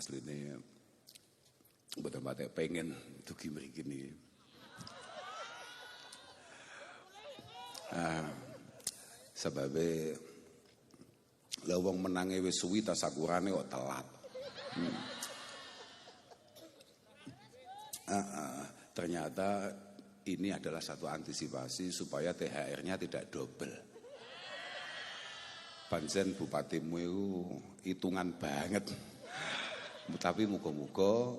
asline mboten patek pengen dugi mriki niki. Sebabe lha wong menange wis suwi tasakurane kok telat. Ternyata ini adalah satu antisipasi supaya THR-nya tidak double. Pancen bupatimu itu hitungan banget. Tapi muga-muga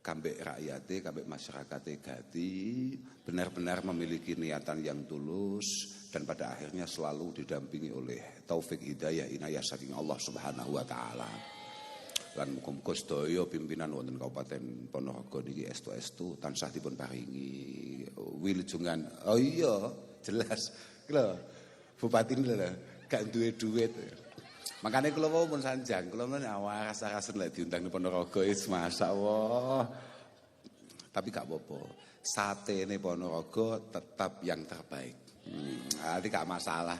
kambek rakyate, kambek masyarakate Gati benar-benar memiliki niatan yang tulus dan pada akhirnya selalu didampingi oleh taufik hidayah inayah saking Allah Subhanahu wa taala. Lan muga-muga sedaya pimpinan wonten Kabupaten Ponorogo niki estu-estu tansah dipun paringi wilujungan. Oh iya, jelas. Lho, bupati lho gak duwe duit. Makanya kula wau pun sanjang, kula men awas-awasen lek diundang di Ponorogo is masyaallah. Tapi gak apa-apa. Satene Ponorogo tetap yang terbaik. Nanti gak masalah.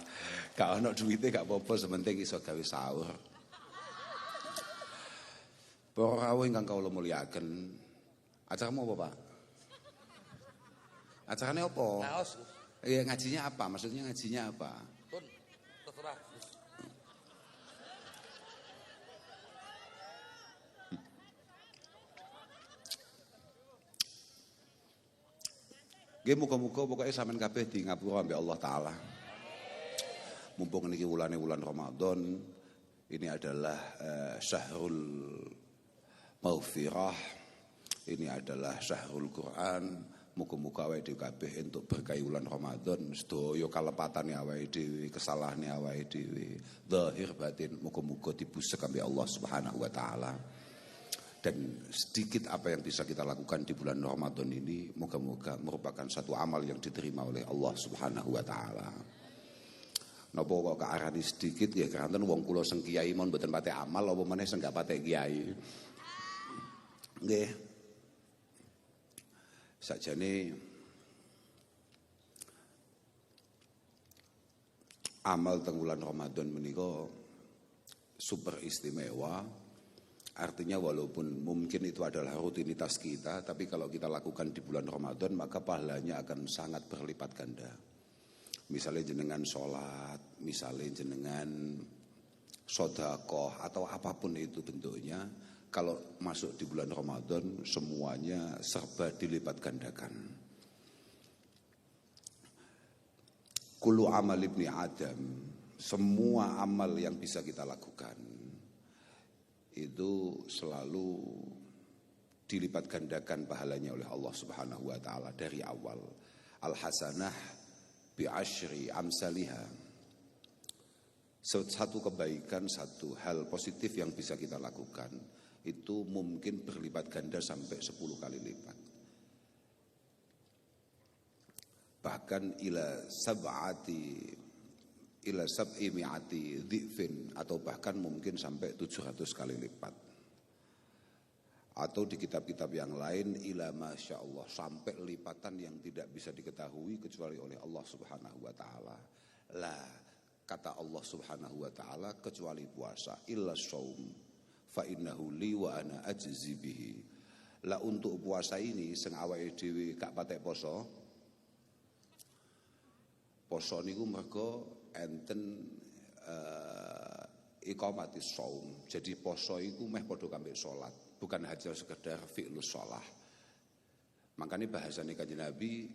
Gak ono duite gak apa-apa, sementing iso gawe sahur. Para rawuh ingkang kawula mulyakaken. Acaramu apa, Pak? Acarane apa? Ngaos. Iya, ngajinya apa? Maksudnya ngajinya apa? Pun terserah. Nggih muga-muga pokoke sampean kabeh di ngapura ambek Allah taala. Mumpung niki wulane wulan Ramadan, ini adalah syahrul maghfirah. Ini adalah syahrul Quran. Muga-muga awake dhewe kabeh entuk berkah wulan Ramadan, sedaya kalepatane awake dhewe, kesalahane awake dhewe, zahir batin muga-muga dibusek ambek Allah Subhanahu wa taala. Dan sedikit apa yang bisa kita lakukan di bulan Ramadan ini moga-moga merupakan satu amal yang diterima oleh Allah Subhanahu wa taala. Napa kok kearani sedikit ya keranten wong kula sing kiai mon mboten patek amal apa meneh sing gak patek kiai. Nggih. Sakjane amal teng bulan Ramadan menika super istimewa. Artinya walaupun mungkin itu adalah rutinitas kita, tapi kalau kita lakukan di bulan Ramadan maka pahalanya akan sangat berlipat ganda. Misalnya jenengan sholat, misalnya jenengan sedekah atau apapun itu bentuknya, kalau masuk di bulan Ramadan semuanya serba dilipat gandakan. Kullu amal ibni Adam, semua amal yang bisa kita lakukan itu selalu dilipat gandakan pahalanya oleh Allah Subhanahu wa taala dari awal. Al hasanah bi asyri amsalihha. Satu kebaikan, satu hal positif yang bisa kita lakukan itu mungkin berlipat ganda sampai 10 kali lipat. Bahkan ila sab'i mi'ati dhifin atau bahkan mungkin sampai 700 kali lipat. Atau di kitab-kitab yang lain ila masya Allah sampai lipatan yang tidak bisa diketahui kecuali oleh Allah Subhanahu wa taala. Lah kata Allah Subhanahu wa taala kecuali puasa illa shaum fa innahu li wa ana ajzi bihi. Lah untuk puasa ini sing awake dhewe gak patek poso. Poso niku mergo enten iqamatis shaum. Jadi poso iku meh padha kambek salat, bukan hanya sekedar fi'lus shalah. Makanya bahasane Kanjeng Nabi,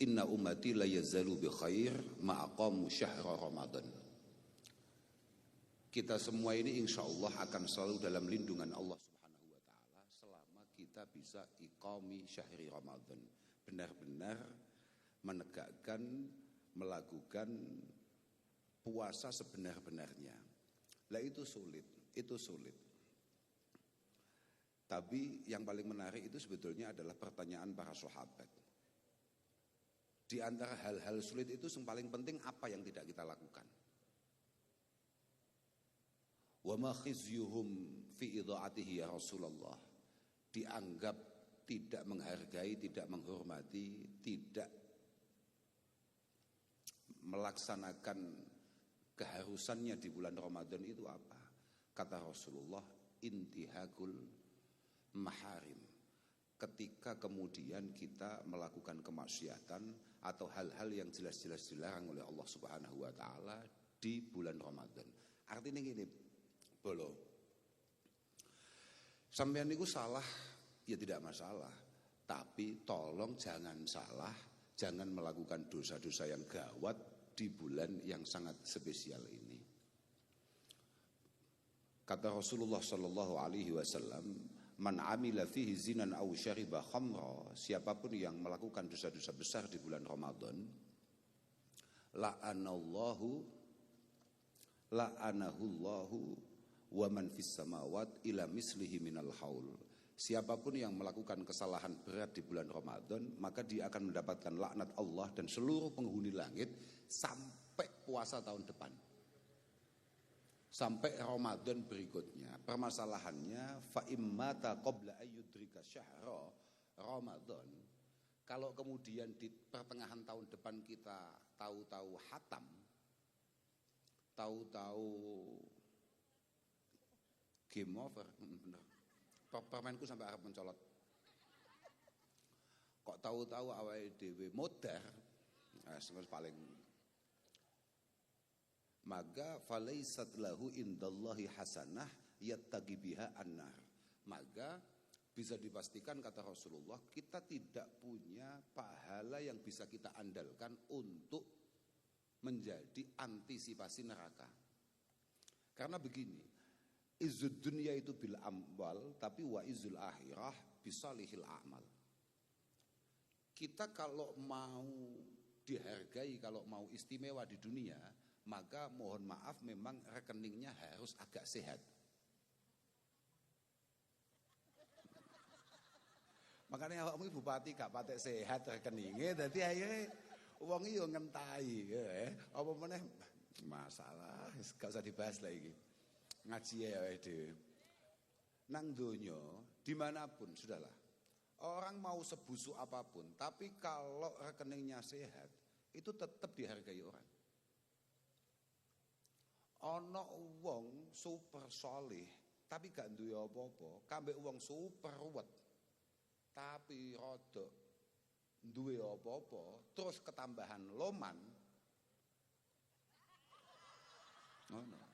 inna ummati la yazalu bi khair ma aqamu syahra Ramadan. Kita semua ini insyaallah akan selalu dalam lindungan Allah Subhanahu wa taala selama kita bisa iqami syahri Ramadan. Benar-benar menegakkan, melakukan puasa sebenar-benarnya. Lah itu sulit. Tapi yang paling menarik itu sebetulnya adalah pertanyaan para sahabat. Di antara hal-hal sulit itu yang paling penting apa yang tidak kita lakukan? Wa ma khizyuhum fi idha'atihi ya Rasulullah. Dianggap tidak menghargai, tidak menghormati, tidak melaksanakan keharusannya di bulan Ramadan itu apa? Kata Rasulullah, intihakul maharim. Ketika kemudian kita melakukan kemaksiatan atau hal-hal yang jelas-jelas dilarang oleh Allah Subhanahu wa taala di bulan Ramadan. Artinya gini, bolo. Sampeyan niku salah ya tidak masalah, tapi tolong jangan salah, jangan melakukan dosa-dosa yang gawat di bulan yang sangat spesial ini. Kata Rasulullah sallallahu alaihi wasallam, man amila fihi zinan aw syariba khamra, siapapun yang melakukan dosa-dosa besar di bulan Ramadan, la'anahullahu wa man fis samawat ila mislihi minal haul. Siapapun yang melakukan kesalahan berat di bulan Ramadan, maka dia akan mendapatkan laknat Allah dan seluruh penghuni langit sampai puasa tahun depan. Sampai Ramadan berikutnya. Permasalahannya fa immata qabla ayyudrika syahra Ramadan. Kalau kemudian di pertengahan tahun depan kita tahu-tahu hatam, tahu-tahu game over, bener. Permenku sampai arep mencolot. Kok tahu-tahu awake dhewe modar, paling maka falaisat lahu indallahi hasanah yattaqi biha annar. Maka bisa dipastikan kata Rasulullah, kita tidak punya pahala yang bisa kita andalkan untuk menjadi antisipasi neraka. Karena begini, izzud dunya itu bil amwal, tapi wa izzul akhirah bisalihil a'mal. Kita kalau mau dihargai, kalau mau istimewa di dunia, maka mohon maaf memang rekeningnya harus agak sehat. Makanya awakmu bupati gak patek sehat rekeningnya, dadi akhirnya wong iki yo ngentahi apa meneh masalah gak usah dibahas lah iki. Ngaji ya dhewe. Nang donya dimanapun sudahlah. Orang mau sebusuk apapun, tapi kalau rekeningnya sehat, itu tetap dihargai orang. Ana wong super soleh tapi gak duwe apa-apa, kambek wong super ruwet tapi rada duwe apa-apa, terus ketambahan loman. Ngono.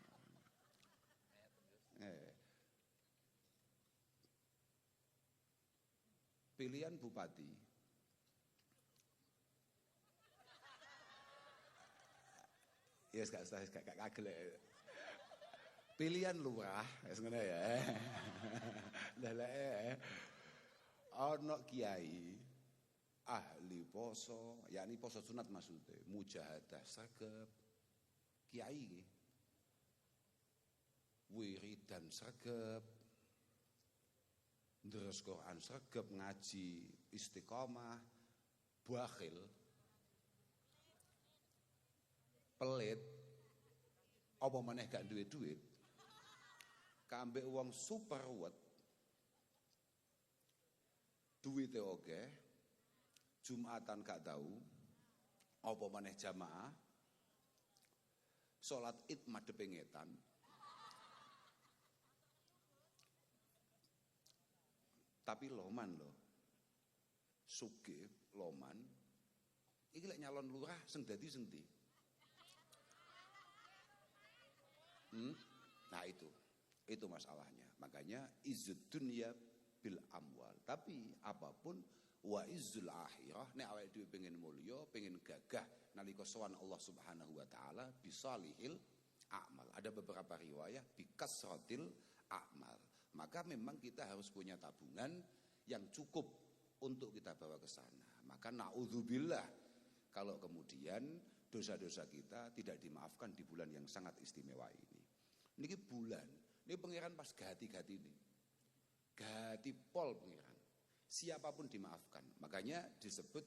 Pilihan bupati yes gak kagel. Pilihan lurah wis ngene ya. Lah ana kiai ahli poso, yakni poso sunat maksudnya, mujahadah sregep. Kiai iki wiridan sregep, ndres Quran sregep, ngaji istiqomah, bakhil, pelit, apa maneh gak duwe duit, kambek wong super ruwet, duwite oke, Jumatan gak tahu, apa maneh jamaah, salat Id madhep ngetan, tapi loman loh, sugih loman, iki lek nyalon lurah sing dadi sing ndi? Nah itu masalahnya. Makanya izzud dunya bil amwal. Tapi apapun wa izzul akhirah, nek awake dhewe pengen mulya, pengen gagah nalika sowan Allah Subhanahu wa taala bisalihil a'mal. Ada beberapa riwayat bikasratil a'mal. Maka memang kita harus punya tabungan yang cukup untuk kita bawa ke sana. Maka naudzubillah kalau kemudian dosa-dosa kita tidak dimaafkan di bulan yang sangat istimewa ini. Niki bulan, ini pangeran pas gati-gati ini. Gati pol pangeran. Siapapun dimaafkan. Makanya disebut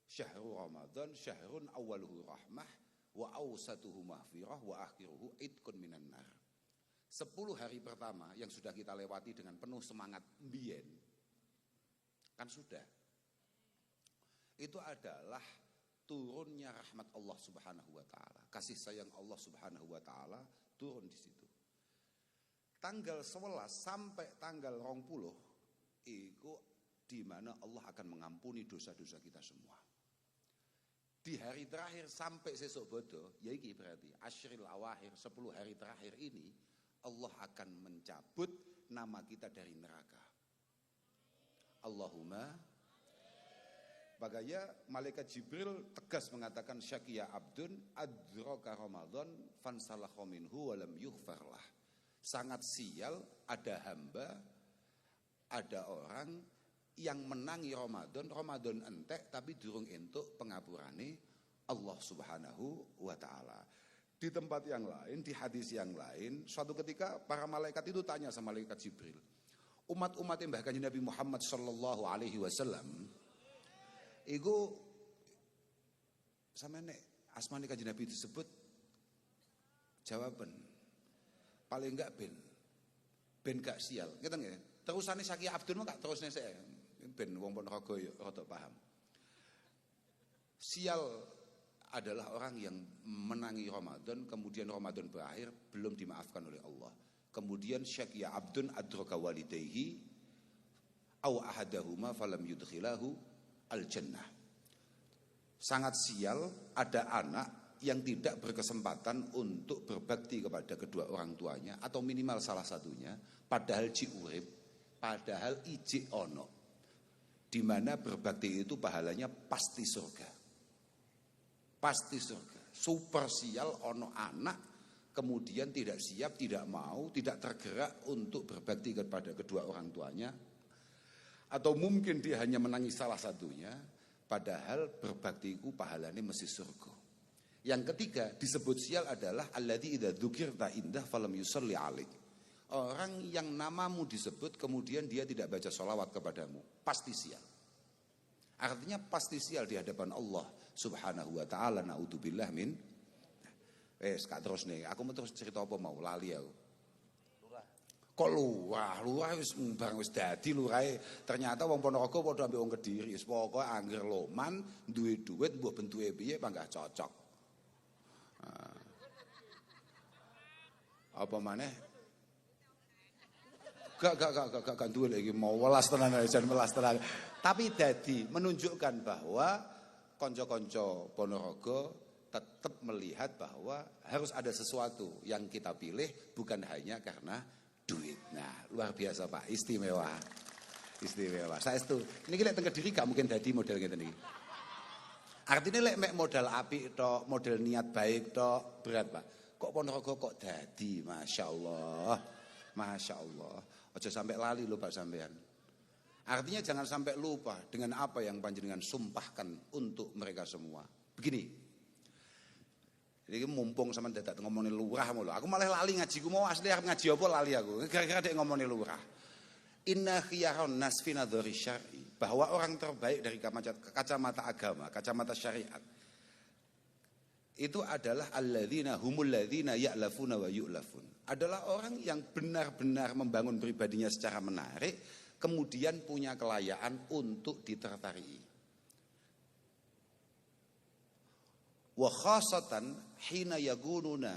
syahrul Ramadan, syahrun awaluhu rahmah, wa awsatuhu mahfirah, wa akhiruhu itqun minan nar. 10 hari pertama yang sudah kita lewati dengan penuh semangat mbiyen, kan sudah. Itu adalah turunnya rahmat Allah Subhanahu wa taala. Kasih sayang Allah Subhanahu wa taala turun di situ. tanggal 11 sampai tanggal 20 itu di mana Allah akan mengampuni dosa-dosa kita semua. Di hari terakhir sampai sesuk bodo, ya iki berarti asyril awakhir, 10 hari terakhir ini Allah akan mencabut nama kita dari neraka. Allahumma. Makanya malaikat Jibril tegas mengatakan syaqiya abdun adraka Ramadan fansalakha minhu wa lam yughfarlah. Sangat sial ada hamba, ada orang yang menangi Ramadan entek tapi durung entuk pengapurane Allah Subhanahu wa taala. Di tempat yang lain, di hadis yang lain, suatu ketika para malaikat itu tanya sama malaikat Jibril, umat-umat yang bahkan Nabi Muhammad sallallahu alaihi wasallam iku samane asmane kanjeng Nabi disebut jawaban paling enggak ben gak sial, ngeten nggih. Terusane Syaqiya Abdul gak terusne sik ben wong Ponorogo ya rada paham. Sial adalah orang yang menangi Ramadan, kemudian Ramadan berakhir belum dimaafkan oleh Allah. Kemudian Syaqiya Abdun adraka walidayhi aw ahadahuma falam yudkhilahu al-jannah. Sangat sial ada anak yang tidak berkesempatan untuk berbakti kepada kedua orang tuanya atau minimal salah satunya, padahal urip, padahal ijik ono. Di mana berbakti itu pahalanya pasti surga. Pasti surga. Super sial ono anak kemudian tidak siap, tidak mau, tidak tergerak untuk berbakti kepada kedua orang tuanya. Atau mungkin dia hanya menangis salah satunya, padahal berbaktiku pahalanya mesti surga. Yang ketiga disebut sial adalah alladzi idza dzukirta indah falam yusalli alaik. Orang yang namamu disebut kemudian dia tidak baca sholawat kepadamu, pasti sial. Artinya pasti sial di hadapan Allah Subhanahu wa taala. Naudzubillah min. Kak terus nih, aku mau terus cerita apa mau lali aku. Lurah. Kok lurah wis dadi lurahe. Ternyata wong Ponorogo padha ambek wong Kediri. Wis pokoke angger loman, duwe duit mbok bentuke piye panggah cocok. Apa maneh? Gak duwe lagi mau welas tenan jan welas tenan. Tapi dadi menunjukkan bahwa konco-konco Ponorogo tetap melihat bahwa harus ada sesuatu yang kita pilih bukan hanya karena duit. Nah, luar biasa Pak, istimewa. Istimewa. Saestu. Niki lek teng Kediri gak mungkin dadi model ngeten iki. Artinya lek mek modal apik tok, model niat baik tok, berat Pak. Kok Ponorogo kok dadi, Masya Allah. Masya Allah. Ojo sampai lali lho Pak sampean. Artinya jangan sampai lupa dengan apa yang panjenengan sumpahkan untuk mereka semua. Begini. Jadi mumpung sama dadak ngomongin lurah mulu. Aku malah lali ngajiku mau asli arep ngaji apa lali aku. Gara-gara dek ngomongin lurah. Inna khiyaron nas fi nadhari syar'i, bahwa orang terbaik dari kacamata agama, kacamata syariat itu adalah alladzina humul ladzina ya'lafuna wa yu'lafun. Adalah orang yang benar-benar membangun pribadinya secara menarik, kemudian punya kelayaan untuk ditertarii. Wa khasatan hina yakununa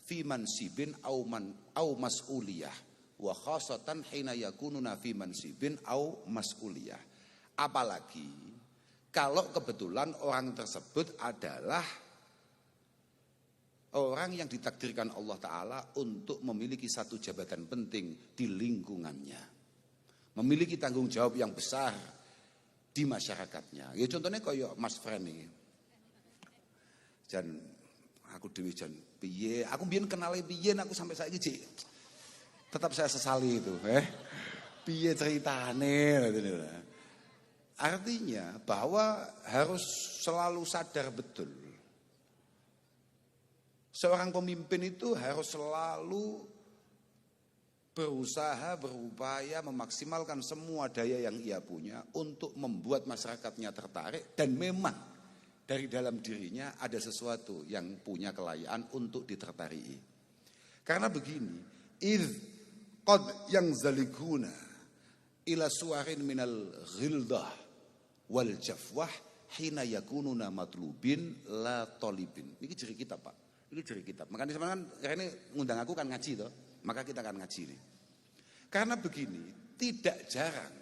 fi mansibin au mas'uliyah. Wa khasatan hina yakununa fi mansibin au mas'uliyah. Apalagi kalau kebetulan orang tersebut adalah orang yang ditakdirkan Allah Ta'ala untuk memiliki satu jabatan penting di lingkungannya, memiliki tanggung jawab yang besar di masyarakatnya. Ya contohnya kayak Mas Fren ini. Jan aku dewi jan piye, aku biyen kenale piye aku sampai saiki Cik. Tetap saya sesali itu, piye ceritane. Artinya bahwa harus selalu sadar betul. Seorang pemimpin itu harus selalu berusaha, berupaya memaksimalkan semua daya yang ia punya untuk membuat masyarakatnya tertarik, dan memang dari dalam dirinya ada sesuatu yang punya kelayaan untuk ditertarii. Karena begini, qad yang zalikuna ila suwarin minal ghildah wal jafwah hina yakununa matlubin la talibin. Ini ciri kitab Pak. Ini ciri kitab. Makanya sebenarnya kan ini ngundang aku kan ngaji toh. Maka kita akan ngaji nih. Karena begini, tidak jarang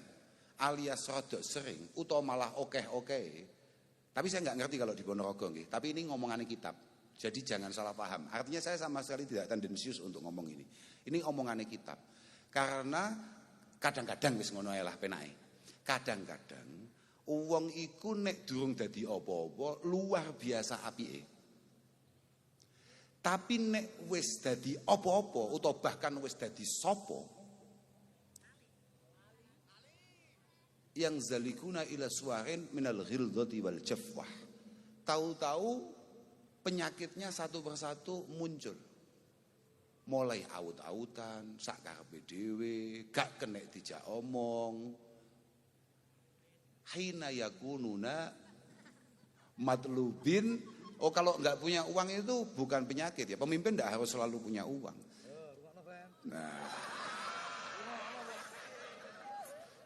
alias rodok sering atau malah oke-oke. Tapi saya nggak ngerti kalau di Ponorogo nggih. Tapi ini ngomongannya kitab. Jadi jangan salah paham. Artinya saya sama sekali tidak tendensius untuk ngomong ini. Ini omongannya kitab. Karena kadang-kadang wis ngono ae lah penake. Kadang-kadang wong iku nek durung dadi apa-apa luar biasa apike. Tapi nek wis dadi apa-apa utawa bahkan wis dadi sapa, yang zalikuna ila suwarin minal ghildzati wal jafwah. Tahu-tahu penyakitnya satu persatu muncul. Mulai aut-autan, sak karepe dhewe, gak kenek dijak omong. Hina yakununa matlubin. Oh, kalau nggak punya uang itu bukan penyakit ya. Pemimpin tidak harus selalu punya uang. Nah,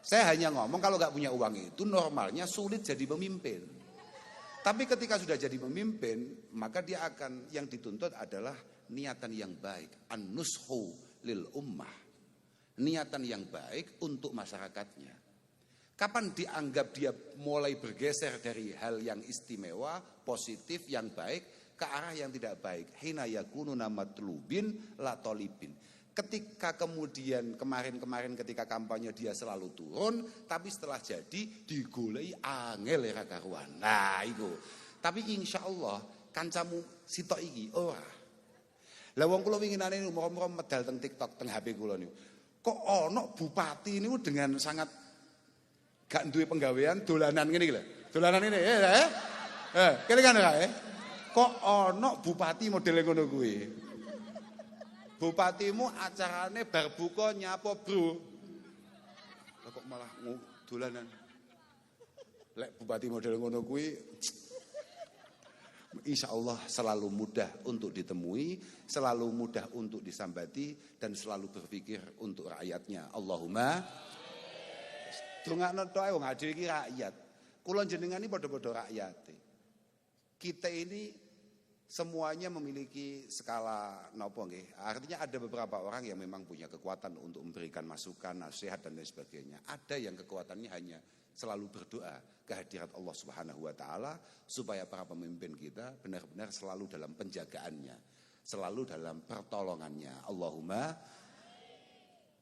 saya hanya ngomong kalau nggak punya uang itu normalnya sulit jadi pemimpin. Tapi ketika sudah jadi pemimpin, maka dia akan, yang dituntut adalah niatan yang baik, an-nushu lil ummah. Niatan yang baik untuk masyarakatnya. Kapan dianggap dia mulai bergeser dari hal yang istimewa, positif, yang baik ke arah yang tidak baik? Hina yakununa matlubin la tolibin. Ketika kemudian kemarin ketika kampanye dia selalu turun, tapi setelah jadi digolei angel ra karuan. Nah, iku. Tapi insyaallah kancamu sitok iki ora. Lah wong kula winginane umur-umur medal teng TikTok teng HP kula niku. Kok ana bupati niku dengan sangat gak duwe penggawean dolanan ngene iki lho. Dolanan ngene kelingan ora Kok ana bupati modele ngono kuwi. Bupatimu acarane bar buka nyapa, Bro? Lah kok malah dolanan. Lek bupati model ngono kuwi insyaallah selalu mudah untuk ditemui, selalu mudah untuk disambati dan selalu berpikir untuk rakyatnya. Allahumma dongakno tok wong adil iki rakyat. Kula jenengan iki padha-padha rakyate. Kita ini semuanya memiliki skala nopo nggih. Artinya ada beberapa orang yang memang punya kekuatan untuk memberikan masukan, nasihat dan lain sebagainya. Ada yang kekuatannya hanya selalu berdoa kehadirat Allah Subhanahu wa taala supaya para pemimpin kita benar-benar selalu dalam penjagaannya, selalu dalam pertolongannya. Allahumma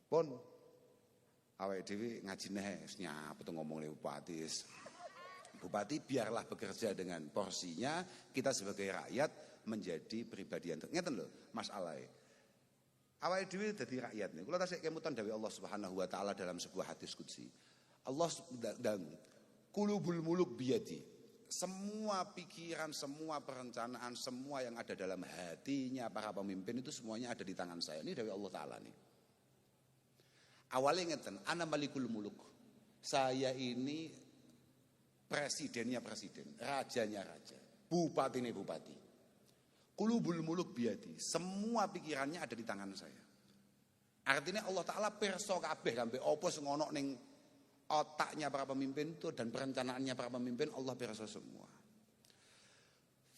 pun awake dhewe ngaji neh nyapa to ngomong bupati. Bupati biarlah bekerja dengan porsinya, kita sebagai rakyat menjadi pribadi yang ngeten lho, masalahe. Awake dhewe dadi rakyat niku. Kula tasik kemutan dawuh Allah Subhanahu wa taala dalam sebuah hadis qudsi. Allah dan qulubul muluk biyadi. Semua pikiran, semua perencanaan, semua yang ada dalam hatinya para pemimpin itu semuanya ada di tangan saya. Ini dawuh Allah taala nih. Awalnya ngeten, ana malikul muluk. Saya ini presidennya presiden, rajanya raja, bupati ini bupati. Qulubul muluk biyadi. Semua pikirannya ada di tangan saya. Artinya Allah Ta'ala perso kabeh sampai apa sing ono ning otaknya para pemimpin itu dan perencanaannya para pemimpin Allah perso semua.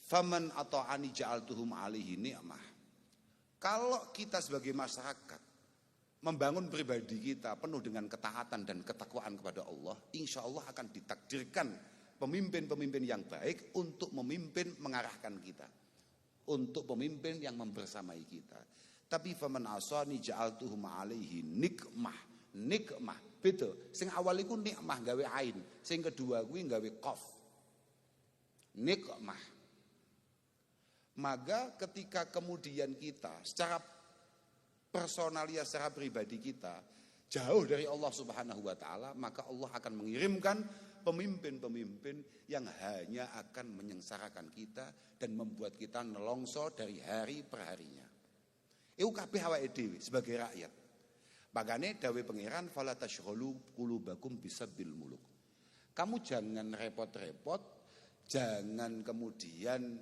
Faman ata'ani ja'altuhum alihi ni'mah. Kalau kita sebagai masyarakat membangun pribadi kita penuh dengan ketaatan dan ketakwaan kepada Allah, insya Allah akan ditakdirkan pemimpin-pemimpin yang baik untuk memimpin mengarahkan kita, untuk pemimpin yang membersamai kita. Tapi faman asani ja'altuhum alaihi nikmah. Nikmah beda. Sing awal iku nikmah gawe ain, sing kedua kuwi gawe qaf. Nikmah. Maka ketika kemudian kita secara personalia secara pribadi kita jauh dari Allah Subhanahu wa taala, maka Allah akan mengirimkan pemimpin-pemimpin yang hanya akan menyengsarakan kita dan membuat kita nelongso dari hari per harinya. Iku kabeh awake dhewe sebagai rakyat. Makane dawuh pangeran fala tashghalu qulubakum bisabbil muluk. Kamu jangan repot-repot, jangan kemudian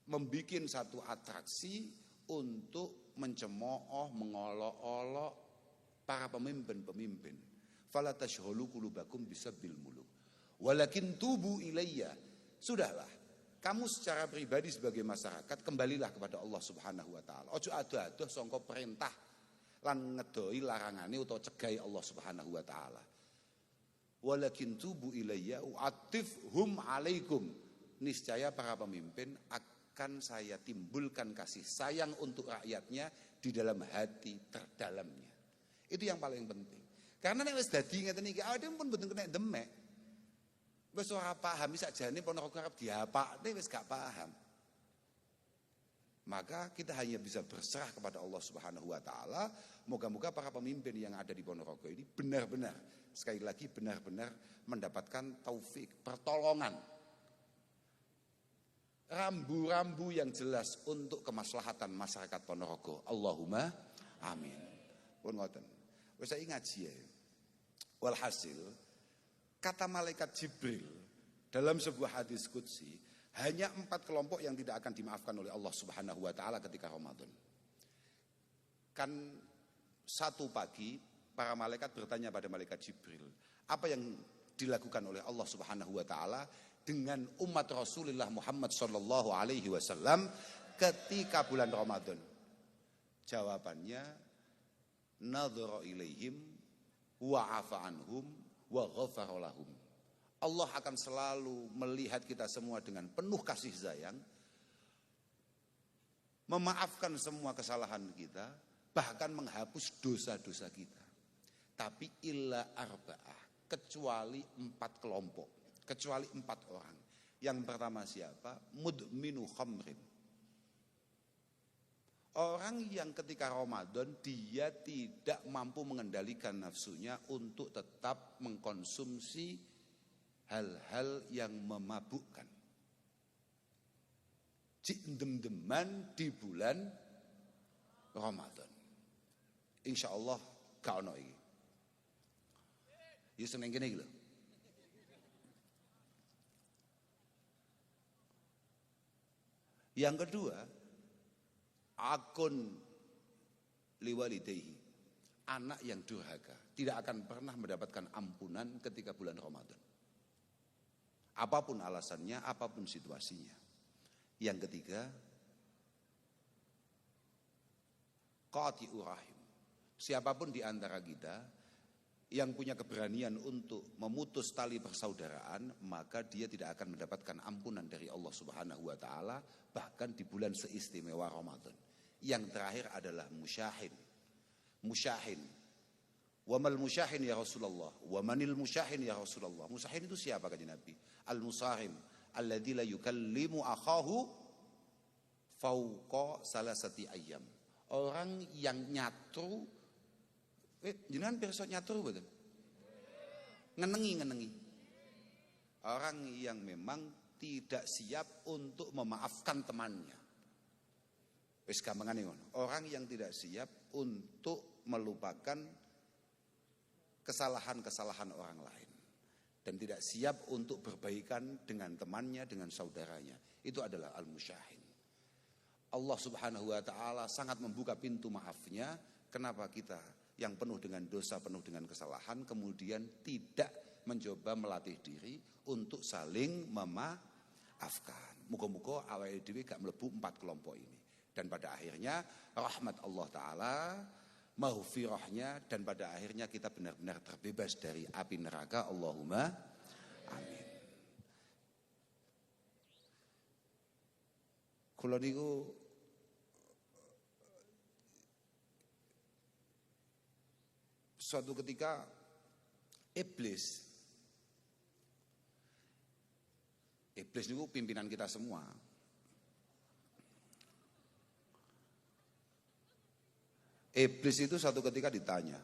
membuat satu atraksi untuk mencemooh, mengolok-olok para pemimpin-pemimpin. Fala tashghalu qulubakum bisabbil muluk. Walakin tubu ilayya. Sudahlah. kamu secara pribadi sebagai masyarakat kembalilah kepada Allah Subhanahu wa taala. Ojo ado-ado sangka perintah lan ngedoi larangane utawa cegai Allah Subhanahu wa taala. Walakin tubu ilayya u'atifhum alaikum. Niscaya para pemimpin akan saya timbulkan kasih sayang untuk rakyatnya di dalam hati terdalamnya. Itu yang paling penting. Karena nek wis dadi ngeten iki awake pun mboten kena demek. Wis ora paham sakjane Ponorogo arep diapakne wis gak paham. Maka kita hanya bisa berserah kepada Allah Subhanahu wa taala. Moga-moga para pemimpin yang ada di Ponorogo ini benar-benar, sekali lagi benar-benar mendapatkan taufik, pertolongan, rambu-rambu yang jelas untuk kemaslahatan masyarakat Ponorogo. Allahumma amin. Pun ngoten. Wis saiki ngaji ya. Walhasil kata malaikat Jibril dalam sebuah hadis qudsi, hanya 4 kelompok yang tidak akan dimaafkan oleh Allah Subhanahu wa taala ketika Ramadan. Kan satu pagi para malaikat bertanya pada malaikat Jibril, apa yang dilakukan oleh Allah Subhanahu wa taala dengan umat Rasulullah Muhammad sallallahu alaihi wasallam ketika bulan Ramadan? Jawabannya, nadhara ilaihim wa afa anhum wa ghafara lahum. Allah akan selalu melihat kita semua dengan penuh kasih sayang, memaafkan semua kesalahan kita, bahkan menghapus dosa-dosa kita. Tapi illa arba'ah, kecuali 4 kelompok, kecuali 4 orang. Yang pertama siapa? Mudminu khamrin. Orang yang ketika Ramadan dia tidak mampu mengendalikan nafsunya untuk tetap mengkonsumsi hal-hal yang memabukkan. Dem-deman di bulan Ramadan. Insya Allah gak ono iki. Ya seneng kene iki lho. Yang kedua, akun liwalidayhi, anak yang durhaka tidak akan pernah mendapatkan ampunan ketika bulan Ramadan. Apapun alasannya, apapun situasinya. Yang ketiga, qati'ur rahim. Siapapun di antara kita yang punya keberanian untuk memutus tali persaudaraan, maka dia tidak akan mendapatkan ampunan dari Allah Subhanahu wa taala bahkan di bulan seistimewa Ramadan. Yang terakhir adalah musyahin. Musyahin. Wa mal musyahin ya Rasulullah? Wa manil musyahin ya Rasulullah? Musyahin itu siapa kata Nabi? Al-musahim alladzi la yukallimu akhahu fauqa salasati ayyam. Orang yang nyatru, jenengan pirsa nyatru betul? Ngenengi. Orang yang memang tidak siap untuk memaafkan temannya. Wis gampangane ngono. Orang yang tidak siap untuk melupakan kesalahan-kesalahan orang lain dan tidak siap untuk berbaikan dengan temannya, dengan saudaranya. Itu adalah al-musyahin. Allah Subhanahu wa taala sangat membuka pintu maafnya. Kenapa kita yang penuh dengan dosa, penuh dengan kesalahan kemudian tidak mencoba melatih diri untuk saling memaafkan. Muga-muga awake dhewe gak mlebu 4 kelompok ini. Dan pada akhirnya rahmat Allah Ta'ala, maghfirahnya, dan pada akhirnya kita benar-benar terbebas dari api neraka. Allahumma amin. Kula niku suatu ketika Iblis niku pimpinan kita semua. Iblis itu suatu ketika ditanya,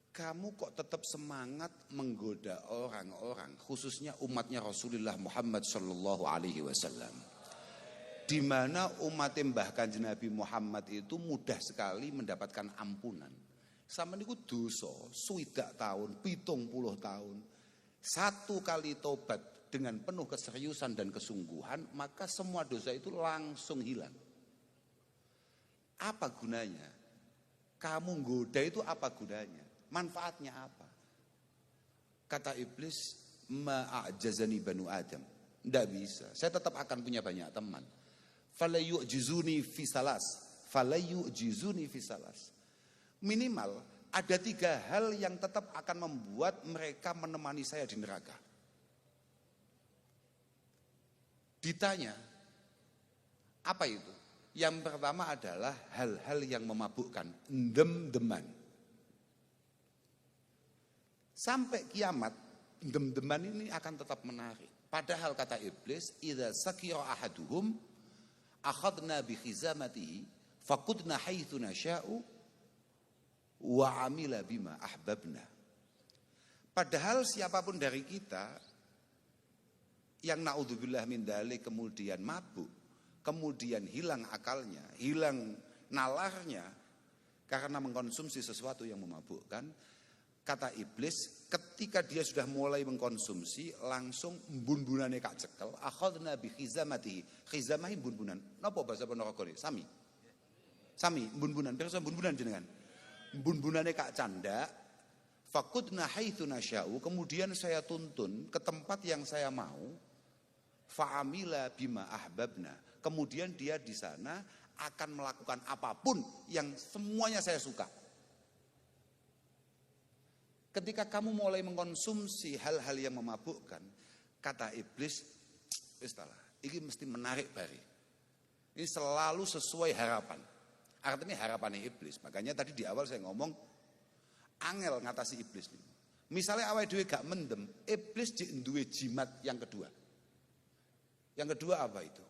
kamu kok tetap semangat menggoda orang-orang, khususnya umatnya Rasulullah Muhammad sallallahu alaihi wasallam, di mana umat Mbah Kanjeng Nabi Muhammad itu mudah sekali mendapatkan ampunan. Sama niku dosa 60 tahun, 70 tahun. Satu kali tobat dengan penuh keseriusan dan kesungguhan, maka semua dosa itu langsung hilang. Apa gunanya? Kamu goda itu apa gunanya? Manfaatnya apa? Kata Iblis, ma'ajazani banu Adam. Tidak bisa. Saya tetap akan punya banyak teman. Fala yu'jizuni fi salas. Fala yu'jizuni fi salas. Minimal ada 3 hal yang tetap akan membuat mereka menemani saya di neraka. Ditanya, apa itu? Yang pertama adalah hal-hal yang memabukkan, dem-deman. Sampai kiamat, dem-deman ini akan tetap menarik. Padahal kata iblis, idza sakira ahaduhum akhadna bi khizamatihi faqudna haitsu nasya'u wa amila bima ahbabna. Padahal siapapun dari kita yang naudzubillah min dzalik kemudian mabuk, kemudian hilang akalnya, hilang nalarnya karena mengkonsumsi sesuatu yang memabukkan, kata iblis ketika dia sudah mulai mengkonsumsi langsung bun-bunane kak cekel, akhadna bi khizamatihi. Khizamahi bun-bunan. Napa bahasa Ponorogo iki? Sami. Sami bun-bunan, pirsa bun-bunan jenengan. Bun-bunane kak canda, faqudna haitsu nasya'u, kemudian saya tuntun ke tempat yang saya mau, fa'amila bima ahbabna. Kemudian dia di sana akan melakukan apapun yang semuanya saya suka. Ketika kamu mulai mengkonsumsi hal-hal yang memabukkan, kata iblis, ini mesti menarik bari. Ini selalu sesuai harapan. Artinya harapannya iblis. Makanya tadi di awal saya ngomong, angel ngatasi iblis. Misalnya awal dhewe gak mendem, iblis duwe jimat yang kedua. Yang kedua apa itu?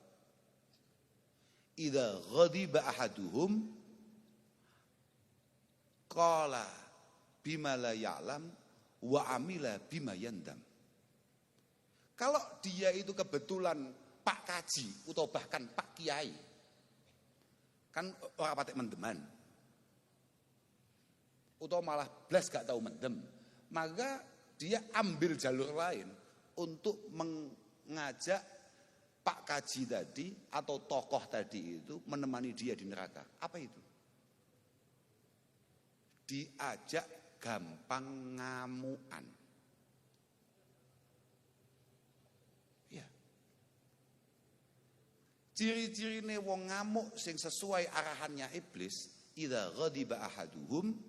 Idza ghadiba ahaduhum qala bima la ya'lam wa amila bima yandam. Kalau dia itu kebetulan Pak Kaji atau bahkan Pak Kiai, kan orang patek mendeman, atau malah blas gak tahu mendem, maka dia ambil jalur lain untuk mengajak Pak Kaji tadi atau tokoh tadi itu menemani dia di neraka. Apa itu? Diajak gampang ngamuan. Ya. Ciri-cirine wong ngamuk sing sesuai arahannya iblis, idza ghadiba ahaduhum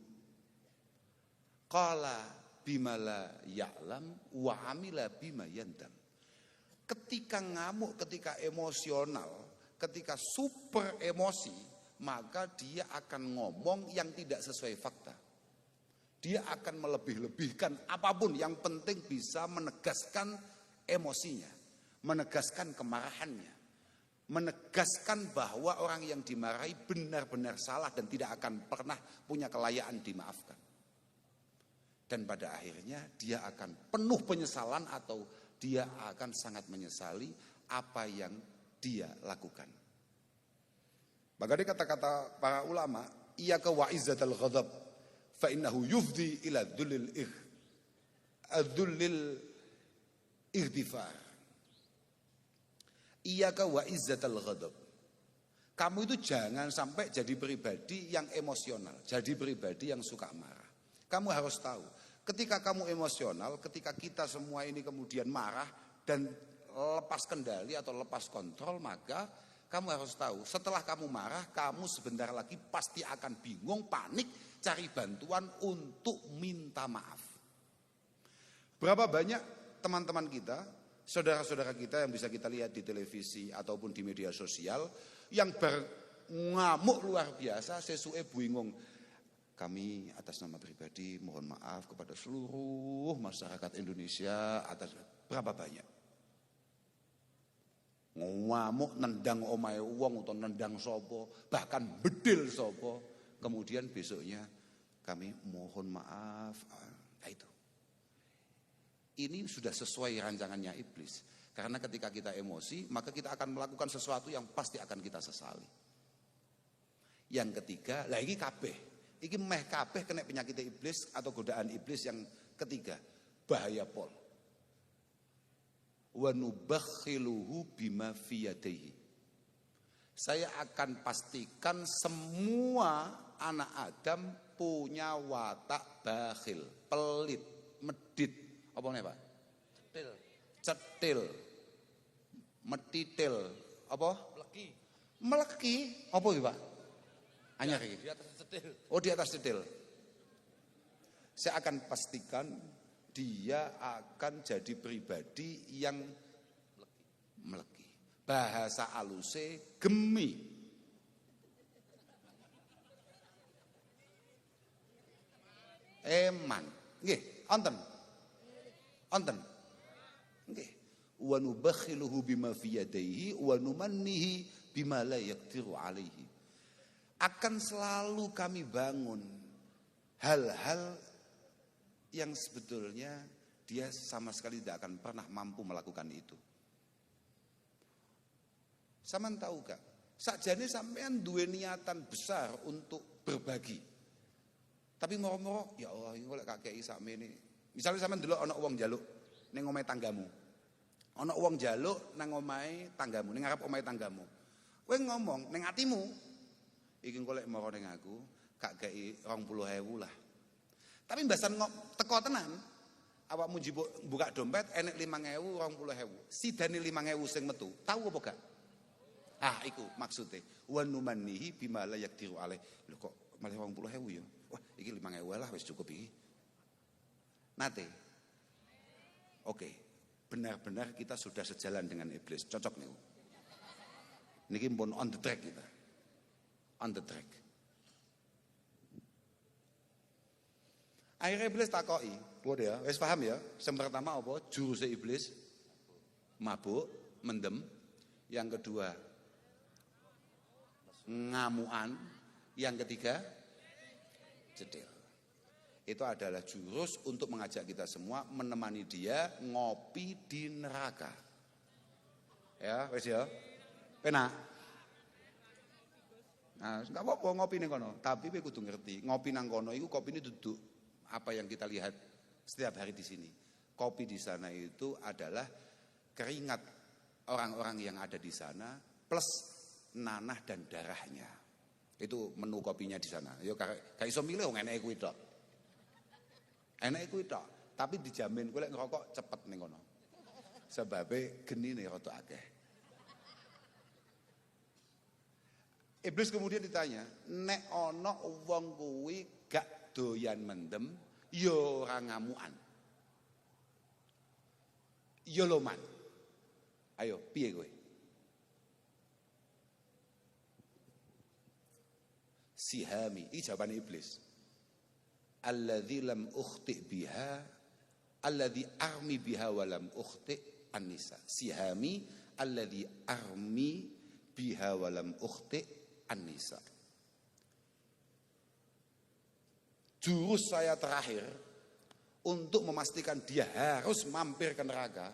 qala bima la ya'lam wa amila bima yandam. Ketika ngamuk, ketika emosional, ketika super emosi, maka dia akan ngomong yang tidak sesuai fakta. Dia akan melebih-lebihkan apapun yang penting bisa menegaskan emosinya, menegaskan kemarahannya, menegaskan bahwa orang yang dimarahi benar-benar salah dan tidak akan pernah punya kelayaan dimaafkan. Dan pada akhirnya dia akan penuh penyesalan atau dia akan sangat menyesali apa yang dia lakukan. Bagaimana kata-kata para ulama, iyyaka wa izzatal ghadab fa innahu yufdi ila dhullil ighdifar. Iyyaka wa izzatal ghadab. Kamu itu jangan sampai jadi pribadi yang emosional, jadi pribadi yang suka marah. Kamu harus tahu, ketika kamu emosional, ketika kita semua ini kemudian marah dan lepas kendali atau lepas kontrol, maka kamu harus tahu, setelah kamu marah, kamu sebentar lagi pasti akan bingung, panik, cari bantuan untuk minta maaf. Berapa banyak teman-teman kita, saudara-saudara kita yang bisa kita lihat di televisi ataupun di media sosial, yang ngamuk luar biasa, sesuai bingung. Kami atas nama pribadi mohon maaf kepada seluruh masyarakat Indonesia atas berapa banyak. Ngamuk nendang omahe wong atau nendang sopo, bahkan bedil sopo, kemudian besoknya kami mohon maaf. Nah itu. Ini sudah sesuai rancangannya iblis. Karena ketika kita emosi, maka kita akan melakukan sesuatu yang pasti akan kita sesali. Yang ketiga, lah ini kabeh. Iki meh kabeh kena penyakit iblis atau godaan iblis yang ketiga, bahaya pol. Wa nubakhiluhu bima fi yadayhi. Saya akan pastikan semua anak Adam punya watak bakhil, pelit, medit. Apa nih Pak? Cetil. Metitil. Apa? Meleki. Apa iki, Pak? Anyar iki. Di atas cetil. Oh, di atas cetil. Saya akan pastikan dia akan jadi pribadi yang meleki. Bahasa aluse gemi. Eman. Nggih, wonten. Wonten. Nggih. Wa nubakhiluhu bima fi yadayhi wa numannihi bima la yaqdiru alaihi. Akan selalu kami bangun hal-hal yang sebetulnya dia sama sekali tidak akan pernah mampu melakukan itu. Sampeyan tahu gak? Sakjane sampean duwe niatan besar untuk berbagi. Tapi moro-moro ya Allah iki kok lek kakeki sakmene. Misale sampean delok ana wong njaluk ning omahe tanggamu. Ana wong njaluk nang omahe tanggamu, ning ngarep omahe tanggamu. Kowe ngomong ning atimu, iki kok lek moro ning aku gak kei 20.000 lah. Tapi mbasan teko tenan, awakmu buka dompet enek 5.000, 20.000. Sidane 5.000 sing metu, tahu apa gak? Ah, iku maksude. Wa numannihi bima la yaqdiru alaih. Lho kok malah 20.000 ya? Wah, iki 5.000 lah wis cukup iki. Nate. Oke. Benar-benar kita sudah sejalan dengan iblis. Cocok niku. Niki pun on the track kita. On the track. Akhirnya iblis takoki, ya, wis paham ya? Yang pertama apa? Juruse iblis mabuk, mendem. Yang kedua ngamuan. Yang ketiga cetil. Itu adalah jurus untuk mengajak kita semua menemani dia ngopi di neraka. Ya, wis ya. Penak. Nah, enggak apa-apa ngopi ning kono, tapi kowe kudu ngerti, ngopi nang kono iku kopine duduk apa yang kita lihat setiap hari di sini. Kopi di sana itu adalah keringat orang-orang yang ada di sana plus nanah dan darahnya. Itu menu kopinya di sana. Yo gak iso milih wong eneke kuwi tok. Eneke kuwi tok, tapi dijamin kowe lek ngerokok cepet ning kono. Sebabe genine rada akeh. Iblis kemudian ditanya, nek ana wong kuwi gak doyan mendem, ya ora ngamukan. Ya loman. Ayo, piye kowe? Sihami, iki jawabane iblis. Alladzi lam ukhti biha, alladzi armi biha wa lam ukhti an-nisa. Sihami alladzi armi biha wa lam ukhti an-nisa. Jurus saya terakhir untuk memastikan dia harus mampir ke neraka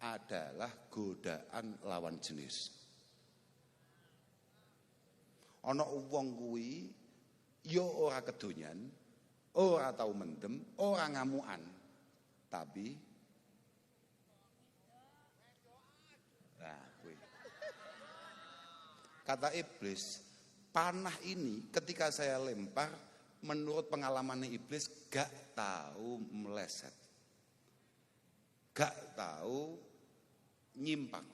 adalah godaan lawan jenis. Ana wong kuwi ya ora kedonyan, ora tau mendem, ora ngamukan, tapi kata iblis, panah ini ketika saya lempar, menurut pengalamannya iblis gak tahu meleset. Gak tahu nyimpang.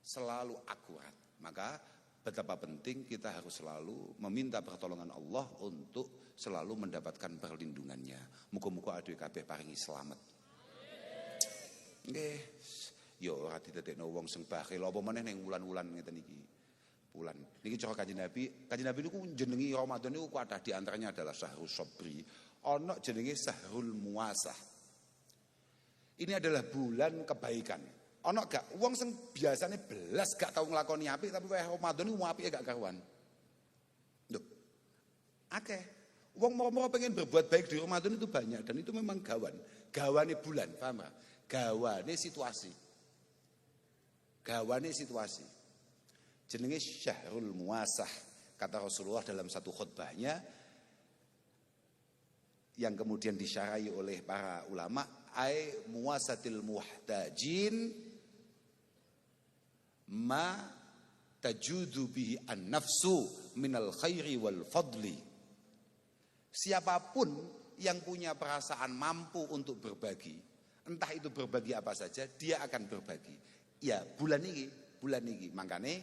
Selalu akurat. Maka betapa penting kita harus selalu meminta pertolongan Allah untuk selalu mendapatkan perlindungannya. Muga-muga aduh kabeh paringi selamat. Nggih. Ya ora didadekno wong sing bakhil apa meneh ning wulan-wulan ngeten iki. Bulan. Niki cara Kanjeng Nabi niku jenengi Ramadan niku kathah di antaranya adalah Syahrul Sabri. Ana jenenge Syahrul Muasah. Ini adalah bulan kebaikan. Ana gak wong sing biasane belas gak tau nglakoni apik tapi wae Ramadan niku apike gak karuan. Lho. Akeh. Wong moro-moro pengen berbuat baik di Ramadan itu banyak dan itu memang gawane bulan, paham gak? Gawane situasi. Jenenge Syahrul Muasah, kata Rasulullah dalam satu khutbahnya yang kemudian disyarahi oleh para ulama, ai muwasatil muhtajin ma tajudu bihi an-nafsu minal khairi wal fadli. Siapapun yang punya perasaan mampu untuk berbagi, entah itu berbagi apa saja, dia akan berbagi. Ya, bulan ini. Makanya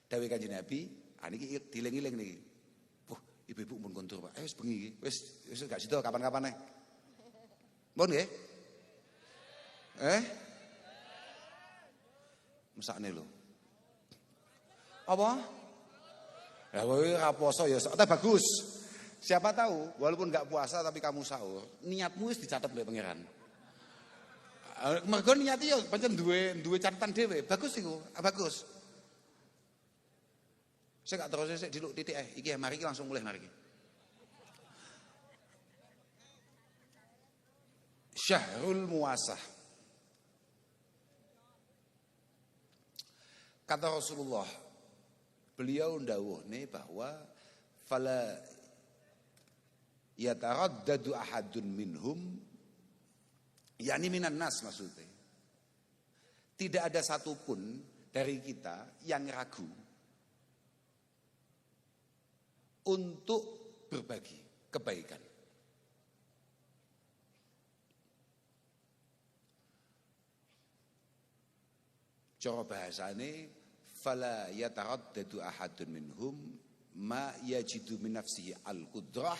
dawuh Kanjeng Nabi, niki diling-iling niki. Ibu-ibu pun kontur, Pak. Wis bengi iki. Wis gak sida kapan-kapan ae. Mun nggih? Mesakne lho. Apa? Ya kowe ora poso ya, tapi bagus. Siapa tahu walaupun gak puasa tapi kamu sahur, niatmu wis dicatat oleh pangeran. Mergo niat ya pancen duwe catatan dhewe. Bagus iku, bagus. Saya gak terus sik diluk titik iki mari iki langsung mulai mari iki. Syahrul Muasah. Kata Rasulullah, beliau ndawuhne bahwa fala yataraddadu ahadun minhum, yakni minan nas maksudnya. Tidak ada satupun dari kita yang ragu untuk berbagi kebaikan. Cara bahasane fala yataraddadu ahadun minhum ma yajidu min nafsihi al-qudrah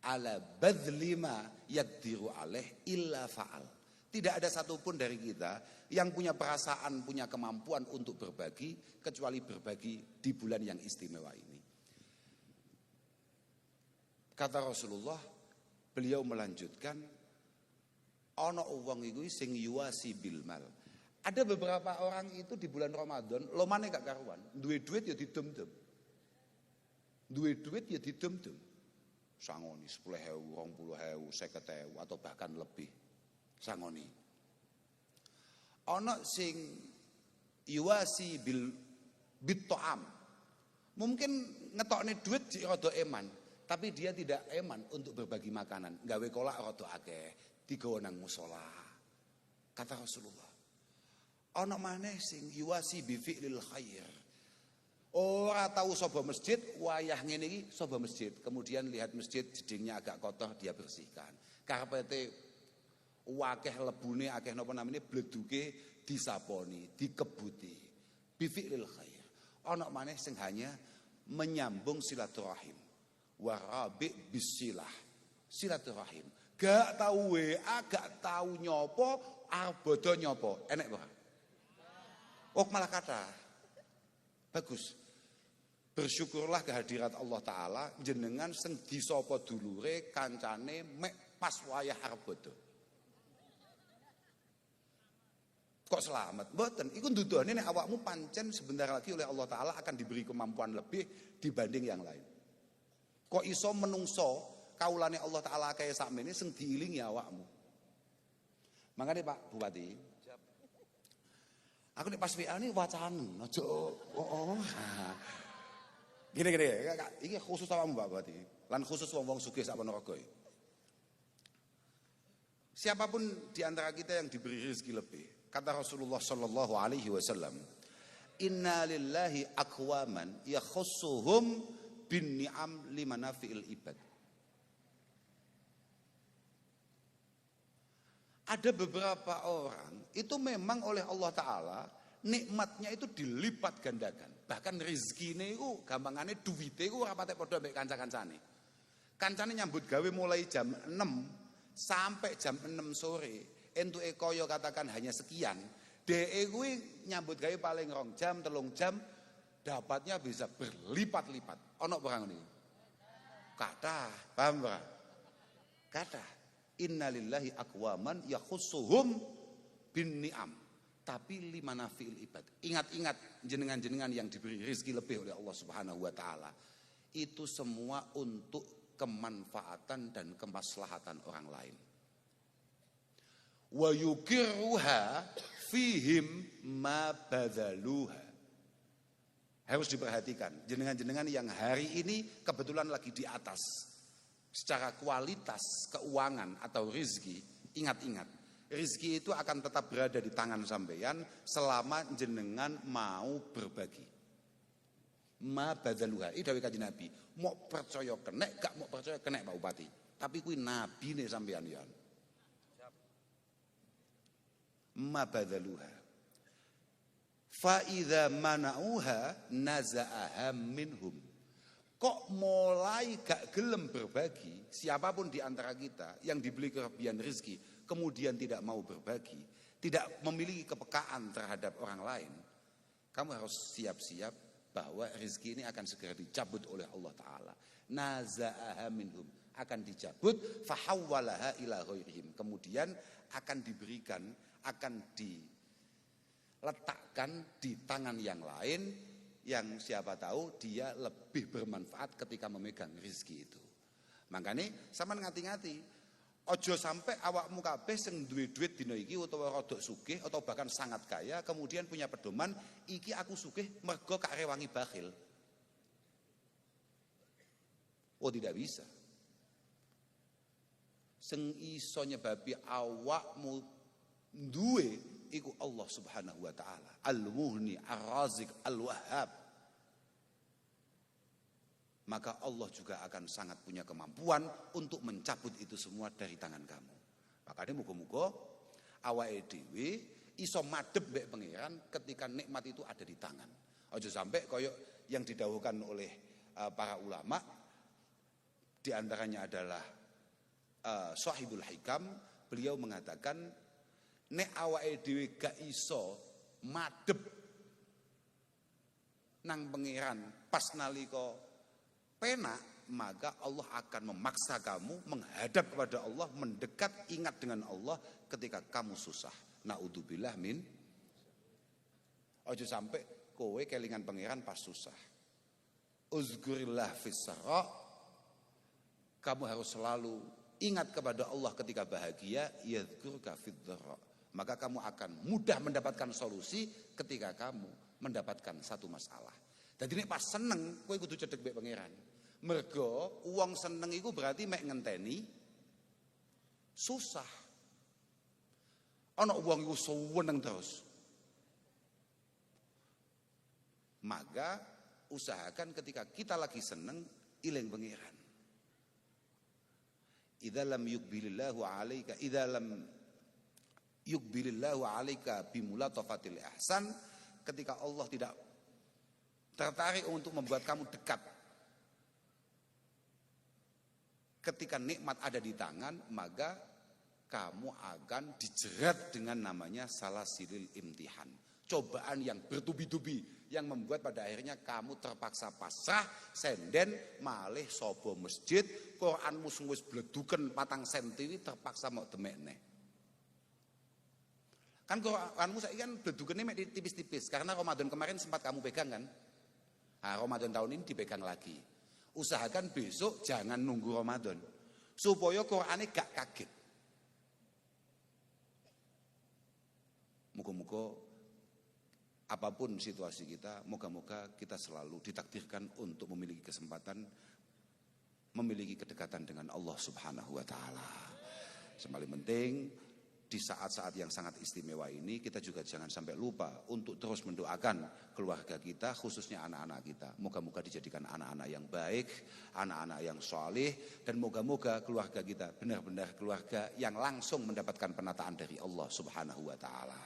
ala badli ma yaqdiru alaih illa fa'al. Tidak ada satupun dari kita yang punya perasaan, punya kemampuan untuk berbagi kecuali berbagi di bulan yang istimewa ini. Kata Rasulullah, beliau melanjutkan, ana wong iku sing yuwasi bil mal. Ada beberapa orang itu di bulan Ramadan lomane gak karuan, duwe duit ya didem-dem. Duwe duit ya didem-dem. Sangoni 10.000, 20.000, 50.000 atau bahkan lebih. Sangoni. Ana sing yuwasi bil bit'am. Mungkin ngetokne duit sik rada eman, tapi dia tidak eman untuk berbagi makanan. Gawe kolak rada akeh, digawa nang musala. Kata Rasulullah. Ana maneh sing yuwasi bi fi'lil khair. Ora tahu sapa masjid, wayah ngene iki sapa masjid. Kemudian lihat masjid jedingnya agak kotor, dia bersihkan. Karpete akeh lebune, akeh napa namine bleduke disaponi, dikebuti. Bi fi'lil khair. Ana maneh sing hanya menyambung silaturahim. Wa rabi bisilah. Silaturahim. Gak tahu WA, gak tahu nyopo, arbodo nyopo. Enek ora? Oh malah kata bagus. Bersyukurlah kehadirat Allah Ta'ala jenengan sing disapa dulure kancane mek pas wayah arep bodho. Kok selamat? Mboten, iku nduduhane nek awakmu pancen sebentar lagi oleh Allah Ta'ala akan diberi kemampuan lebih dibanding yang lain. Kok iso menungso kaulane Allah Ta'ala kaya sakmene sing diilingi awakmu. Makanya Pak Bupati, aku nek pas WA ini wacana, aja Gini, ini khusus awakmu Pak Bupati, lan khusus wong-wong sugih sak Ponorogo. Siapapun di antara kita yang diberi rezeki lebih, kata Rasulullah sallallahu alaihi wasallam, inna lillahi aqwaman yakhussuhum bin ni'am limanafi'il ibad. Ada beberapa orang itu memang oleh Allah Ta'ala nikmatnya itu dilipat gandakan. Bahkan rezekine itu gampangane duwite itu ora patek padha mbek kanca-kancane. Kancane nyambut gawe mulai jam 6 sampai jam 6 sore. Entuke kaya katakan hanya sekian. Dhek kuwi nyambut gawe paling 2 jam, 3 jam dapatnya bisa berlipat-lipat. Ono ora ngene? Kathah, paham ora? Kathah. Innalillahi aqwaman yakhussuhum bin ni'am. Tapi limanafi'il ibad. Ingat-ingat jenengan-jenengan yang diberi rezeki lebih oleh Allah Subhanahu wa taala. Itu semua untuk kemanfaatan dan kemaslahatan orang lain. Wa yukiruha fihim ma badzaluha. Harus diperhatikan. Jenengan-jenengan yang hari ini kebetulan lagi di atas. Secara kualitas keuangan atau rizki, ingat-ingat, rizki itu akan tetap berada di tangan sampeyan selama jenengan mau berbagi. Ma badzaluha, ini dawuh Kanjeng Nabi, mau percaya kenek, gak mau percaya kenek Pak Bupati. Tapi kuwi nabi nih sampeyan ya. ma badzaluha. Fa idza mana'uha naza'aha minhum. Kok mulai gak gelem berbagi, siapapun di antara kita yang diberi kelebihan rezeki kemudian tidak mau berbagi, tidak memiliki kepekaan terhadap orang lain, kamu harus siap-siap bahwa rezeki ini akan segera dicabut oleh Allah Ta'ala. Naza'aha minhum, akan dicabut, fahawwalaha ila ghairihim, kemudian akan diberikan, akan diletakkan di tangan yang lain, yang siapa tahu dia lebih bermanfaat ketika memegang rezeki itu. Makanya sampean ngati-ngati, ojo sampai awakmu kabeh sing duwe duit dina iki utawa rada sugih atau bahkan sangat kaya kemudian punya pedoman iki aku sugih mergo gak rewangi bakhil. Oh, tidak bisa. Sing iso nyebabi awakmu duwe iku Allah Subhanahu wa taala, Al-Mughni, Ar-Razik, Al-Wahhab. Maka Allah juga akan sangat punya kemampuan untuk mencabut itu semua dari tangan kamu. Makanya muga-muga awake dhewe iso madhep mbek pangeran ketika nikmat itu ada di tangan. Aja sampai koyok yang didhawuhkan oleh para ulama, di antaranya adalah Shahibul Hikam, beliau mengatakan nek awake dhewe gak iso madhep nang pangeran pas nalika penak, maka Allah akan memaksa kamu menghadap kepada Allah, mendekat, ingat dengan Allah ketika kamu susah. Naudzubillah min. Ojo sampai kowe kelingan pangeran pas susah. Uzkurillah fis-sarra, kamu harus selalu ingat kepada Allah ketika bahagia, yadhkurka fid-dharra. Maka kamu akan mudah mendapatkan solusi ketika kamu mendapatkan satu masalah. Jadi nek pas seneng kowe kudu cedhek mbek pangeran. Mergo uang seneng iku berarti mek ngenteni susah. Ana uang iku seneng terus. Maka usahakan ketika kita lagi seneng iling pangeran. Idza lam yuqbilillahu 'alaika idza lam yuqbilillahu 'alaika bimulatafatil ihsan, ketika Allah tidak tertarik untuk membuat kamu dekat. Ketika nikmat ada di tangan, maka kamu akan dijerat dengan namanya salasilil imtihan. Cobaan yang bertubi-tubi, yang membuat pada akhirnya kamu terpaksa pasrah, senden, malih sobo masjid, Quranmu wis bleduken 4 senti terpaksa mau demekne. Kan Quranmu saiki kan bledugene mek tipis-tipis, karena Ramadan kemarin sempat kamu pegang kan? Nah, Ramadan tahun ini dipegang lagi. Usahakan besok jangan nunggu Ramadan, supaya Qur'ane gak kaget. Moga-moga apapun situasi kita, moga-moga kita selalu ditakdirkan untuk memiliki kesempatan, memiliki kedekatan dengan Allah Subhanahu wa taala. Yang paling penting di saat-saat yang sangat istimewa ini, kita juga jangan sampai lupa untuk terus mendoakan keluarga kita, khususnya anak-anak kita. Moga-moga dijadikan anak-anak yang baik, anak-anak yang saleh, dan moga-moga keluarga kita benar-benar keluarga yang langsung mendapatkan penataan dari Allah Subhanahu wa taala.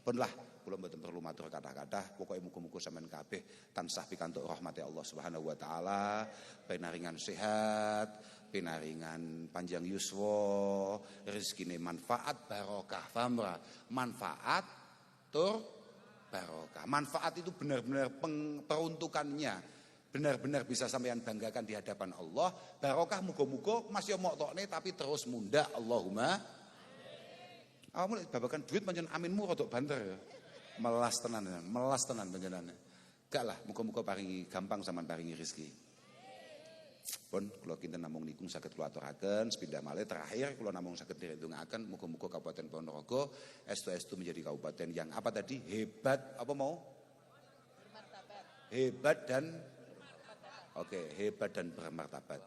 Punlah kula mboten perlu matur kathah-kathah, pokoke muga-muga sampean kabeh tansah pikantuk rahmate Allah Subhanahu wa taala, pinaringan sehat, pinaringan panjang yuswa, rezekine manfaat barokah, paham ora? Manfaat tur barokah. Manfaat itu benar-benar peruntukannya benar-benar bisa sampean banggakan di hadapan Allah. Barokah muga-muga masih mok tokne tapi terus munda, Allahumma. Awakmu lek babakan duit pancen aminmu rodok banter ya. Melas tenan panjenengan. Gak lah, muga-muga paringi gampang sampean paringi rezeki. Pun kula kinten namung niku saged kula aturaken sepindah malih terakhir kula namung saged ndedongaken muga-muga Kabupaten Ponorogo estu-estu menjadi kabupaten yang apa tadi? Hebat, apa mau? Hebat dan hebat dan bermartabat.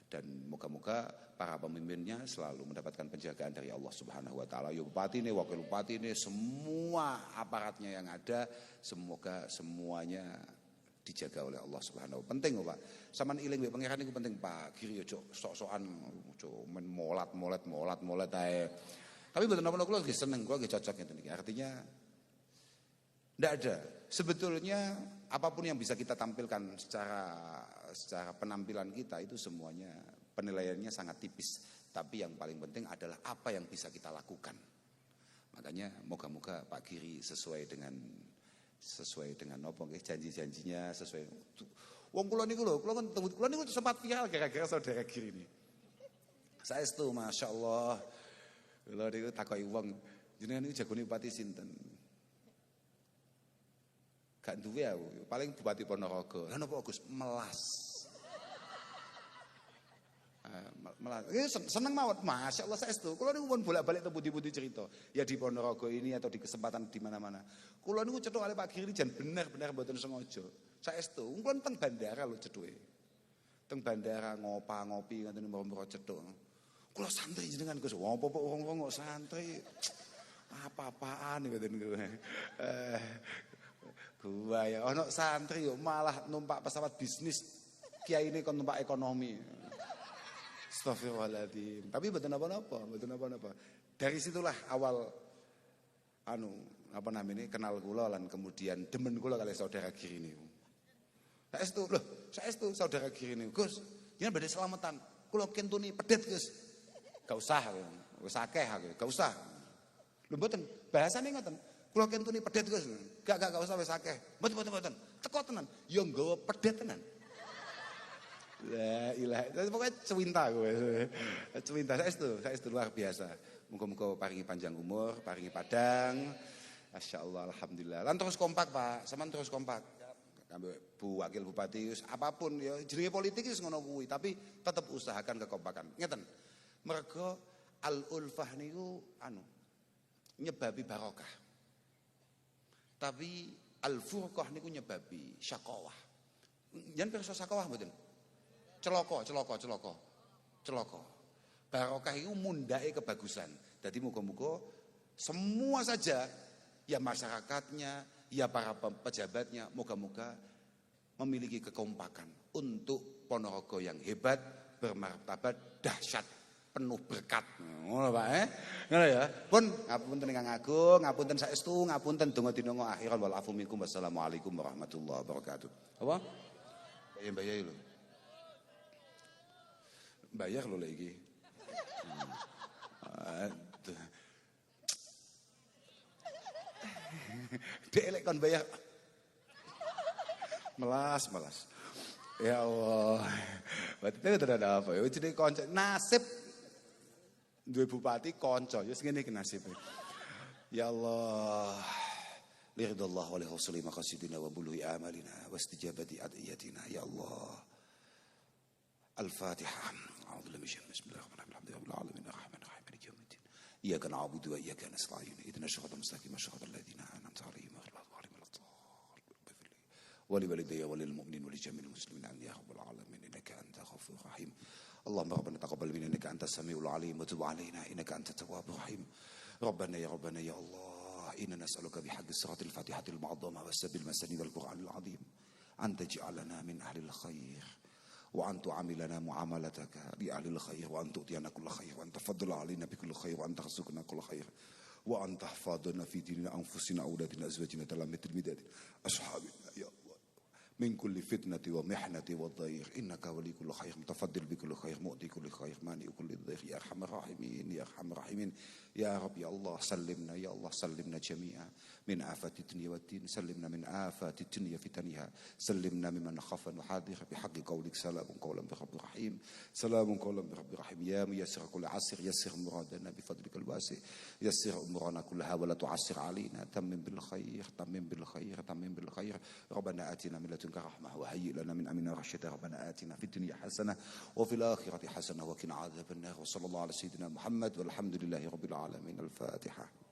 Dan moga-moga para pemimpinnya selalu mendapatkan penjagaan dari Allah Subhanahu wa taala. Ya bupati ini, wakil bupati ini, semua aparatnya yang ada, semoga semuanya dijaga oleh Allah Subhanahu. Penting kok Pak. Saman iling mbek pangeran niku penting Pak. Kiri yo sok-sokan men molat ae. Tapi mboten napa kula nggih seneng, kula nggih cocok ngeten iki. Artinya ndak ada. Sebetulnya apapun yang bisa kita tampilkan secara penampilan kita itu semuanya penilaiannya sangat tipis. Tapi yang paling penting adalah apa yang bisa kita lakukan. Makanya moga-moga Pak Giri sesuai dengan apa nggih janji-janjinya sesuai. Wong kula niku lho, kula niku sempat viral gara-gara saudara Giri ini. Saestu masyaallah. Kula niku takoki wong, jenengan niku jagone bupati sinten? Gak duwe aku, paling Bupati Ponorogo. Lah napa Gus? Melas. Melas. Seneng mawon, masyaallah saestu. Kula niku pun bolak-balik teng pundi-pundi cerita. Ya di Ponorogo ini atau di kesempatan di mana-mana. Kula niku cethuk kali Pak Giri jan bener-bener mboten sengaja. Saestu, kula teng bandara lho cethuke. Teng bandara ngopi ngoten mboro cethuk. Kula santri jenengan Gus. Apa-apa wong kok santri. Apa-apaan ngoten niku. Gua ya ono santri yo malah numpak pesawat bisnis, kiai ini kon numpak ekonomi. Astagfirullahaladzim. Tapi mboten apa-apa. Dari situlah awal apa namanya kenal kula lan kemudian demen kula kali saudara Giri niku. Saestu saudara Giri niku. Gus, jenengan badhe selamatan. Kula kentuni pedet, Gus. Gak usah, wis akeh aku, gak usah. Lho mboten, bahasane ngoten. Kula kentuni pedet Gus. Gak usah wis akeh. Mboten. Teko tenan. Ya nggawa pedet tenan. La ilaha. Pokoke cuwinta kowe. Cuwinta saestu luar biasa. Muga-muga paringi panjang umur, paringi padang. Masyaallah alhamdulillah. Lan terus kompak, Pak. Sampeyan terus kompak. Ambek Bu Wakil Bupati apapun ya jenenge politik wis ngono kuwi, tapi tetap usahakan kekompakan. Ngeten. Mergo al-ulfah niku nyebabi barokah. Tapi al-furqah niku nyebabi syaqawah. Yen pirsa syaqawah mboten? Celaka. Barokah itu mundake kebagusan. Jadi muga-muga semua saja ya masyarakatnya, ya para pejabatnya moga-moga memiliki kekompakan untuk Ponorogo yang hebat, bermartabat, dahsyat, penuh berkat. Ngono Pak Ngono ya. Pun ngapunten ingkang agung, ngapunten saestu, ngapunten donga dinonga akhiran wal afu minkum. Wassalamualaikum warahmatullahi wabarakatuh. Apa? Bayar lho. Bayar lho lagi. Delek kon bayar. Melas. Ya Allah. Berarti itu ada apa ya? Jadi konco nasib duwe bupati konco. Ya ngene iki nasibe. Ya Allah. Liridallah wa li husuli maqasidina wa buluhi amalina wa istijabati adiyatina. Ya Allah. Al-Fatihah. A'udzu billahi bismillahirrahmanirrahim. Alhamdulillahil alamin arrahmanir rahim maliki yaumiddin. Iyyaka na'budu wa iyyaka nasta'in. Ihdinas siratal mustaqim siratal ladzina an'amta 'alaihim ghairil maghdubi 'alaihim waladdallin. Wa li walidayya wa lil mu'minin wa li jami'il muslimin ya rabbal alamin innaka antal ghafurur rahim. Allahumma rabbana taqabbal minna innaka antas samiul 'alim wa tub 'alaina innaka antat tawwabur rahim. Rabbana ya Allah inna nas'aluka bihaqqi siratil fatihatil mu'azzamah was-sabil masani wal qur'anil 'azim an taj'alana min ahlil khair. وأن تعاملنا معاملتك لأهل الخير وأن تؤتينا كل خير وأن تفضل علينا بكل خير وأن ترزقنا كل خير وأن تحفظنا في ديننا أنفسنا أولادنا أزواجنا تلامة المداد أصحابنا يا الله من كل فتنة ومحنة والضير إنك ولي كل خير متفضل بكل خير مؤتي كل خير مانع كل ضير يا أرحم الراحمين يا أرحم الراحمين يا رب يا الله سلمنا جميعا من آفات الدنيا والدين سلمنا من آفات الدنيا فتنها سلمنا ممن خاف ونحاذر بحق قولك سلام قولا برب رحيم سلام قولا برب رحيم يا ميسر كل عسر يسر مرادنا بفضلك الواسع يسر أمورنا كلها ولا تعسر علينا تمم بالخير ربنا آتنا من لدنك رحمة وهيئ لنا من أمرنا رشدا ربنا آتنا في الدنيا حسنة وفي الآخرة حسنة وقنا عذاب النار وصلى الله على سيدنا محمد والحمد لله رب العالمين. الفاتحة.